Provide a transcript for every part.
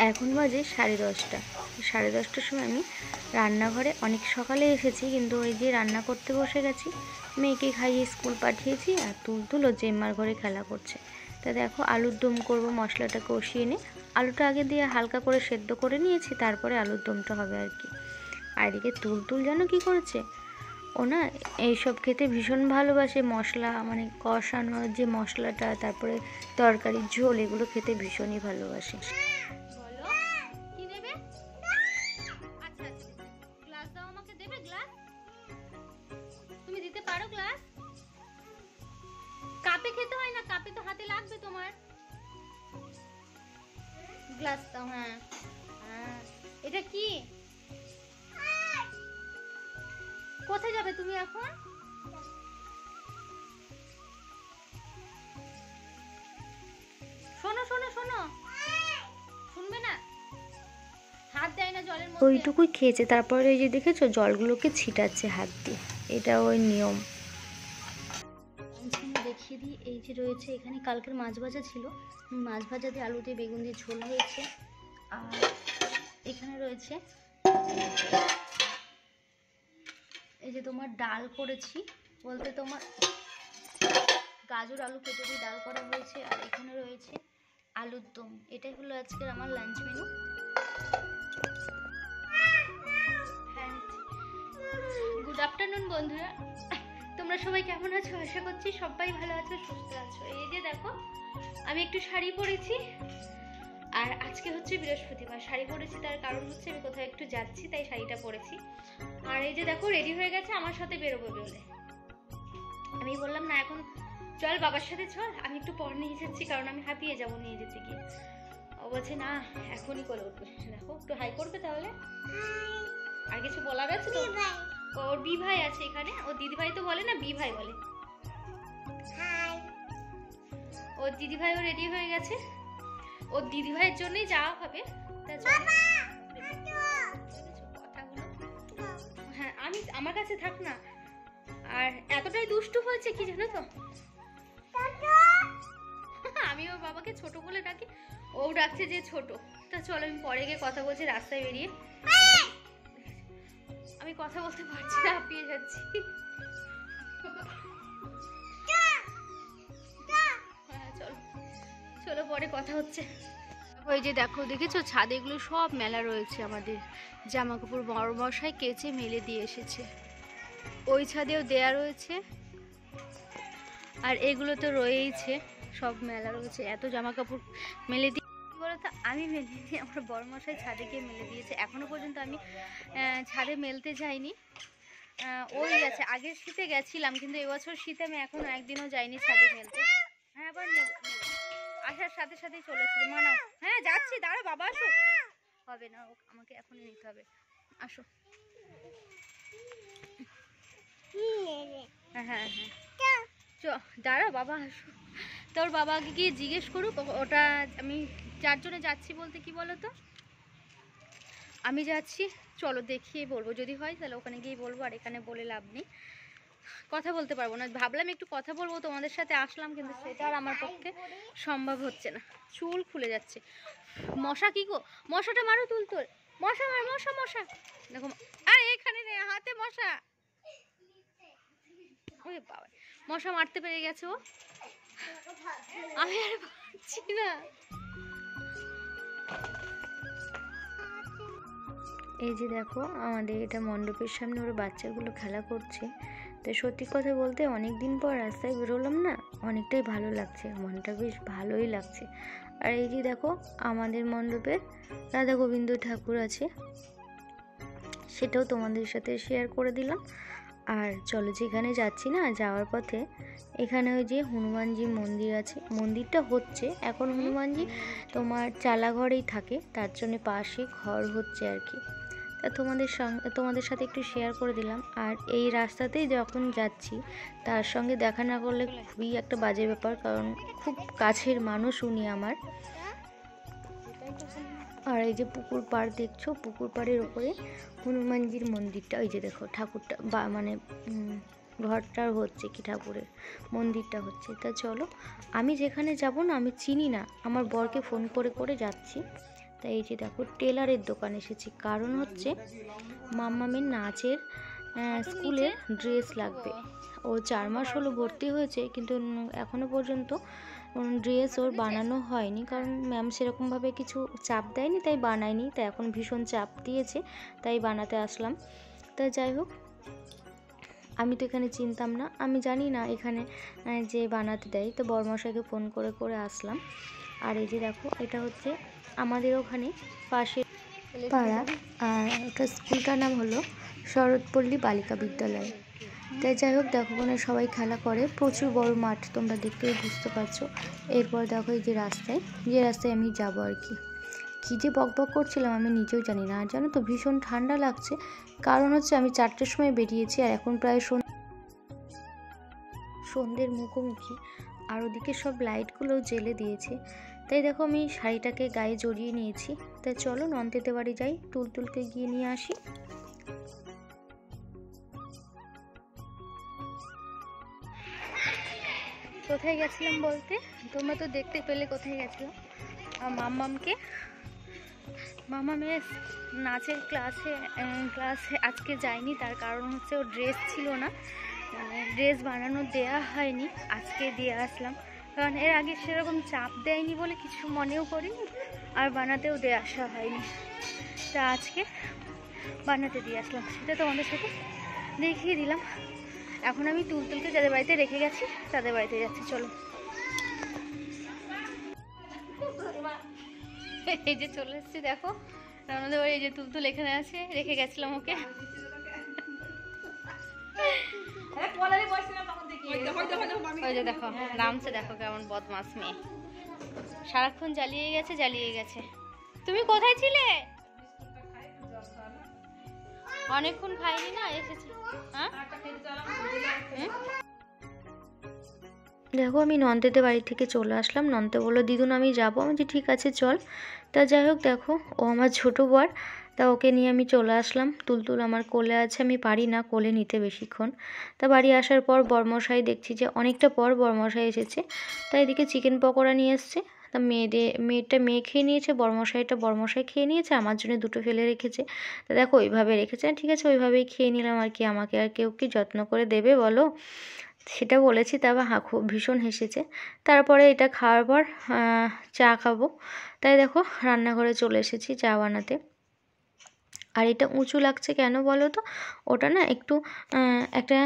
এখন বাজে 10:30। 10:30টার সময় আমি রান্নাঘরে অনেক সকালে এসেছি, কিন্তু ওই যে রান্না করতে বসে গেছি। মেয়েকে খাইয়ে স্কুল পাঠিয়েছি, আর তুলতুল ও জেম্মার ঘরে খেলা করছে। তা দেখো আলুর দম করব, মশলাটা কষিয়ে নিয়ে আলুটা আগে দিয়ে হালকা করে সেদ্ধ করে নিয়েছি, তারপরে আলুর দমটা হবে আর কি। আর এদিকে তুলতুল যেন কি করেছে, ও না এইসব খেতে ভীষণ ভালোবাসে। মশলা মানে কষানো যে মশলাটা, তারপরে তরকারির ঝোল, এগুলো খেতে ভীষণই ভালোবাসে। কাপে খেতে হয় না, কাপে তো হাতে লাগবে তোমার। গ্লাস দাও। হ্যাঁ হ্যাঁ, এটা কি? কোথায় যাবে তুমি এখন? শোনো শোনো শোনো, শুনবে না? হাত দেয় না জলের মধ্যে। ওইটুকুই খেয়েছে, তারপরে এই যে দেখেছো জলগুলোকে ছিটাচ্ছে হাত দিয়ে, এটা ওই নিয়ম। দেখিয়ে দিই, এই যে রয়েছে এখানে কালকের মাছ ভাজা ছিল, মাছ ভাজা দিয়ে আলু দিয়ে বেগুন দিয়ে ঝোল হয়েছে। আর এখানে রয়েছে এই যে তোমার ডাল করেছি, বলতে তোমার গাজর আলু কেটে দিয়ে ডাল করা হয়েছে। আর এখানে রয়েছে আলুর দম। এটাই হলো আজকের আমার লাঞ্চ মেনু। হ্যাঁ, গুড আফটারনুন বন্ধুরা, তোমরা সবাই কেমন আছো? আশা করছি সবাই ভালো আছো, সুস্থ আছো। এই যে দেখো আমি একটু শাড়ি পরেছি, আর আজকে হচ্ছে বৃহস্পতিবার। শাড়ি পরেছি তার কারণ হচ্ছে আমি কোথাও একটু যাচ্ছি, তাই শাড়িটা পরেছি। আর এই যে দেখো রেডি হয়ে গেছে আমার সাথে বেরোবে বলে। আমি বললাম না এখন চল বাবার সাথে চল, আমি একটু পর নিয়ে যাচ্ছি, কারণ আমি হাঁপিয়ে যাবো নিয়ে যেতে গিয়ে। ও বলছে না এখনই করে উঠবে। দেখো একটু হাই করবে তাহলে। আর কিছু বলার আছে তো? ওর বি ভাই আছে এখানে, ও দিদি ভাই তো বলে না, বি ভাই বলে। ওর দিদি ভাইও রেডি হয়ে গেছে, ওর দিদি ভাইয়ের জন্যই যাওয়া হবে। হ্যাঁ আমি, আমার কাছে থাক না। আর এতটাই দুষ্টু হয়েছে কি জানো তো, আমি ওর বাবাকে ছোট বলে ডাকি, ও ডাকছে যে ছোট। তা চলো আমি পরে গিয়ে কথা বলছি রাস্তায় বেরিয়ে। আমি কথা বলতে পারছি না, হাঁপিয়ে যাচ্ছি। হ্যাঁ চলো চলো, পরে কথা হচ্ছে। ওই যে দেখো, দেখেছো ছাদে এগুলো সব মেলা রয়েছে। আমাদের জামা কাপড় বড় মশাই কেচে মেলে দিয়ে এসেছে, ওই ছাদেও দেয়া রয়েছে, আর এগুলো তো রয়েইছে, সব মেলা রয়েছে। এত জামা কাপড় মেলে দিয়ে বলতো আমি মেলে দিই, আমার বড় মশাই ছাদে গিয়ে মেলে দিয়েছে। এখনো পর্যন্ত আমি ছাদে মেলতে যাইনি। ওই আছে, আগের শীতে গেছিলাম, কিন্তু এবছর শীতে আমি এখনো একদিনও যাইনি ছাদে মেলতে। হ্যাঁ আবার আসার সাথে সাথেই চলে এসেছে। মানাও, হ্যাঁ যাচ্ছি, দাঁড়া বাবা আসো। হবে না, আমাকে এখনই নিতে হবে, আসো। হ্যাঁ হ্যাঁ হ্যাঁ চ, দাঁড়া বাবা আসো। তোর বাবাকে গিয়ে জিজ্ঞেস করুক, ওটা আমি যার জন্য যাচ্ছি বলতে কি বলো তো, আমি যাচ্ছি চলো দেখিয়ে বলবো, যদি হয় তাহলে ওখানে গিয়ে বলবো, আর এখানে বলে লাভ নেই, কথা বলতে পারবো না। ভাবলাম একটু কথা বলবো তোমাদের সাথে, আসলাম, কিন্তু সেটা আর আমার পক্ষে সম্ভব হচ্ছে না, চুল খুলে যাচ্ছে। মশা কি গো, মশাটা মারো তুলতুল, মশা মার, মশা মশা দেখো, আর এখানে রে হাতে মশা। ওই বাবা, মশা মারতে পেরে গেছে ও, আমি আর পারছি না। এই যে দেখো আমাদের এটা মণ্ডপের সামনে ওরা বাচ্চাগুলো খেলা করছে। তো সত্যি কথা বলতে অনেক দিন পর রাস্তায় বেরোলাম না, অনেকটাই ভালো লাগছে, মনটা বেশ ভালোই লাগছে। আর এই যে দেখো আমাদের মণ্ডপে রাধা গোবিন্দ ঠাকুর আছে, সেটাও তোমাদের সাথে শেয়ার করে দিলাম। আর চলো যেখানে যাচ্ছি না, যাওয়ার পথে এখানে ওই যে হনুমানজি মন্দির আছে, মন্দিরটা হচ্ছে এখন, হনুমানজি তোমার চালাঘরেই থাকে, তার জন্য পাশে ঘর হচ্ছে আর কি। তা তোমাদের সাথে একটু শেয়ার করে দিলাম। আর এই রাস্তাতেই যখন যাচ্ছি, তার সঙ্গে দেখা না করলে খুবই একটা বাজে ব্যাপার, কারণ খুব কাছের মানুষ উনি আমার। আর এই যে পুকুর পাড় দেখছো, পুকুর পাড়ের ওপরে হনুমানজির মন্দিরটা, ওই যে দেখো ঠাকুরটা বা মানে ঘরটা হচ্ছে কি, ঠাকুরের মন্দিরটা হচ্ছে। তা চলো, আমি যেখানে যাব না, আমি চিনি না, আমার বরকে ফোন করে করে যাচ্ছি। তাই এই যে দেখো টেলারের দোকান এসেছি, কারণ হচ্ছে মাম্মামের নাচের স্কুলের ড্রেস লাগবে। ও 4 মাস হলো ভর্তি হয়েছে, কিন্তু এখনও পর্যন্ত ড্রেস ওর বানানো হয়নি, কারণ ম্যাম সেরকমভাবে কিছু চাপ দেয়নি, তাই বানায়নি। তাই এখন ভীষণ চাপ দিয়েছে, তাই বানাতে আসলাম। তাই যাই হোক, আমি তো এখানে চিনতাম না, আমি জানি না এখানে যে বানাতে দেয়, তো বড়মশাইকে ফোন করে করে আসলাম। আর এই যে দেখো, এটা হচ্ছে আমাদের ওখানে পাশের পাড়া, আর ওটা স্কুলটার নাম হলো শরৎপল্লী বালিকা বিদ্যালয়। তাই যাই হোক, দেখো ওখানে সবাই খেলা করে, প্রচুর বড় মাঠ, তোমরা দেখতেই বুঝতে পারছো। এরপর দেখো এই যে রাস্তায় আমি যাবো আর কি। কী যে বকবক করছিলাম আমি নিজেও জানি না। আর জানো তো, ভীষণ ঠান্ডা লাগছে, কারণ হচ্ছে আমি 4টের সময় বেরিয়েছি, আর এখন প্রায় সন্ধ্যের মুখোমুখি, আর ওদিকে সব লাইটগুলোও জ্বেলে দিয়েছে। তাই দেখো আমি শাড়িটাকে গায়ে জড়িয়ে নিয়েছি। তাই চলো নন্দেতে বাড়ি যাই, তুলতুলকে গিয়ে নিয়ে আসি। কোথায় গেছিলাম বলতে, তোমরা তো দেখতে পেলে কোথায় গেছিলাম। আর মাম্মামের নাচের ক্লাসে আজকে যায়নি, তার কারণ হচ্ছে ওর ড্রেস ছিল না, মানে ড্রেস বানানো দেয়া হয়নি, আজকে দিয়ে আসলাম। কারণ এর আগে সেরকম চাপ দেয়নি বলে কিছু মনেও করিনি, আর বানাতেও দিয়ে আসা হয়নি। তা আজকে বানাতে দিয়ে আসলাম, সেটা তোমাদের সাথে দেখিয়ে দিলাম। এখন আমি তুলতুলকে যাদের বাড়িতে রেখে গেছি তাদের বাড়িতে যাচ্ছি, চলো। এই যে চলে এসেছি, দেখো আমাদের বাড়ি। এই যে তুলতুল এখানে আছে, রেখে গেছিলাম ওকে। ওই যে দেখো নামছে, দেখো কেমন বদমাস মেয়ে, সারাক্ষণ জ্বালিয়ে গেছে। তুমি কোথায় ছিলে? অনেকক্ষণ খাইনি না, এসেছি। হ্যাঁ, দেখো আমি নন্দেদের বাড়ি থেকে চলে আসলাম। নন্তে বললো দিদুন আমি যাবো, আমি যে ঠিক আছে চল। তা যাই হোক, দেখো ও আমার ছোটো বর, তা ওকে নিয়ে আমি চলে আসলাম। তুলতুল আমার কোলে আছে, আমি পারি না কোলে নিতে বেশিক্ষণ। তা বাড়ি আসার পর বরমশাই দেখছি যে অনেকটা পর বরমশাই এসেছে, তাই এদিকে চিকেন পকোড়া নিয়ে এসছে। তা মেয়েটা মেয়ে খেয়ে নিয়েছে, বরমশাই খেয়ে নিয়েছে, আমার জন্য 2টো ফেলে রেখেছে। তা দেখো ওইভাবে রেখেছে, ঠিক আছে ওইভাবেই খেয়ে নিলাম আর কি। আমাকে আর কেউ কি যত্ন করে দেবে বলো, সেটা বলেছি। তারপর খুব ভীষণ হেসেছে। তারপরে এটা খাওয়ার পর চা খাবো, তাই দেখো রান্নাঘরে চলে এসেছি চা বানাতে। আর এটা উঁচু লাগছে কেন বলো তো, ওটা না একটু একটা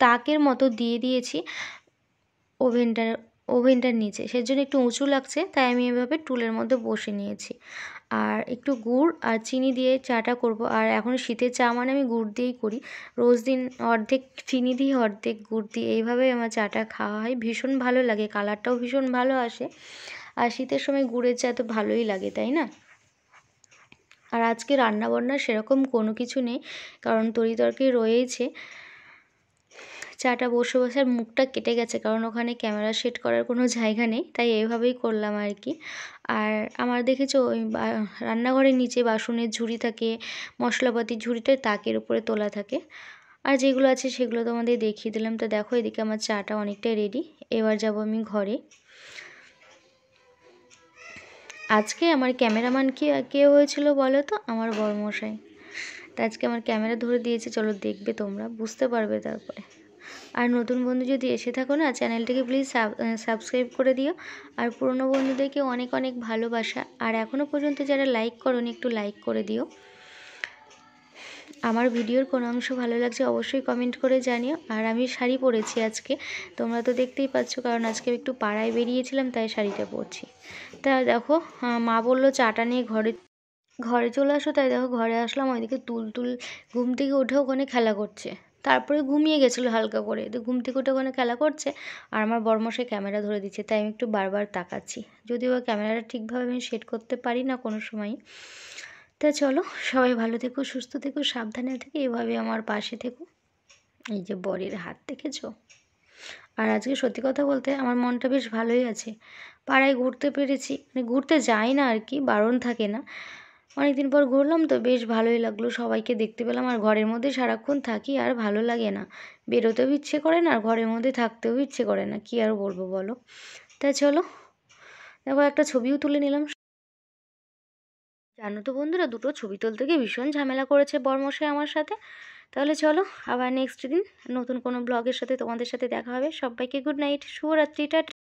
তাকের মতো দিয়ে দিয়েছি ওভেনটার নিচে, সেজন্য একটু উঁচু লাগছে, তাই আমি এভাবে টুলের মধ্যে বসে নিয়েছি। আর একটু গুড় আর চিনি দিয়ে চাটা করব। আর এখন শীতের চা মানে আমি গুড় দিয়েই করি, রোজ দিন অর্ধেক চিনি দিয়ে অর্ধেক গুড় দিয়ে, এইভাবে আমার চাটা খাওয়া হয়। ভীষণ ভালো লাগে, কালারটাও ভীষণ ভালো আসে। আর শীতের সময় গুড়ের চা তো ভালোই লাগে, তাই না? আর আজকে রান্নাবান্না সেরকম কোনো কিছু নেই, কারণ তরকারি রয়েছে। চাটা বসে আর মুখটা কেটে গেছে, কারণ ওখানে ক্যামেরা সেট করার কোনো জায়গা নেই, তাই এইভাবেই করলাম আর কি। আর আমার দেখেছো ওই রান্নাঘরের নিচে বাসনের ঝুড়ি থাকে, মশলাপাতির ঝুড়িটা তাকের উপরে তোলা থাকে। আর যেগুলো আছে সেগুলো তোমাদের দেখিয়ে দিলাম। তো দেখো এদিকে আমার চাটা অনেকটাই রেডি, এবার যাব আমি ঘরে। আজকে আমার ক্যামেরাম্যান কে হয়েছিল বলো তো, আমার বরমশাই। তা আজকে আমার ক্যামেরা ধরে দিয়েছে, চলো দেখবে, তোমরা বুঝতে পারবে তারপরে। আর নতুন বন্ধু যদি এসে থাকো না, চ্যানেলটাকে প্লিজ সাবস্ক্রাইব করে দিও। আর পুরনো বন্ধুদেরকে অনেক অনেক ভালোবাসা। আর এখনও পর্যন্ত যারা লাইক করোনি, একটু লাইক করে দিও। আমার ভিডিওর কোনো অংশ ভালো লাগছে অবশ্যই কমেন্ট করে জানিও। আর আমি শাড়ি পরেছি আজকে, তোমরা তো দেখতেই পাচ্ছ, কারণ আজকে একটু পাড়ায় বেরিয়েছিলাম, তাই শাড়িটা পরছি। তা দেখো মা বললো চাটা নিয়ে ঘরে চলে আসো, তাই দেখো ঘরে আসলাম। ওইদিকে তুলতুল ঘুম থেকে উঠে ওখানে খেলা করছে, তারপরে ঘুমিয়ে গেছিলো হালকা করে, তো ঘুম থেকে উঠে ওখানে খেলা করছে। আর আমার বরমশাই ক্যামেরা ধরে দিচ্ছে, তাই আমি একটু বারবার তাকাচ্ছি, যদিও ক্যামেরাটা ঠিকভাবে আমি সেট করতে পারি না কোনো সময়। তা চলো, সবাই ভালো থেকো, সুস্থ থেকো, সাবধানে থেকো, এভাবে আমার পাশে থেকো। এই যে বরের হাত দেখেছো। আর আজকে সত্যি কথা বলতে আমার মনটা বেশ ভালোই আছে, পাড়ায় ঘুরতে পেরেছি, মানে ঘুরতে যাই না আর কি, বারণ থাকে না। অনেকদিন পর ঘুরলাম, তো বেশ ভালোই লাগলো, সবাইকে দেখতে পেলাম। আর ঘরের মধ্যে সারাক্ষণ থাকি, আর ভালো লাগে না, বেরোতেও ইচ্ছে করে না, আর ঘরের মধ্যে থাকতেও ইচ্ছে করে না, কি আর বলবো বলো। তাই চলো, দেখো একটা ছবিও তুলে নিলাম। জানো তো বন্ধুরা, দুটো ছবি তুলতে গিয়ে ভীষণ ঝামেলা করেছে বরমশাই আমার সাথে। তাহলে চলো আবার নেক্সট দিন নতুন কোনো ব্লগের সাথে তোমাদের সাথে দেখা হবে। সবাইকে গুড নাইট, শুভরাত্রি, টাটা।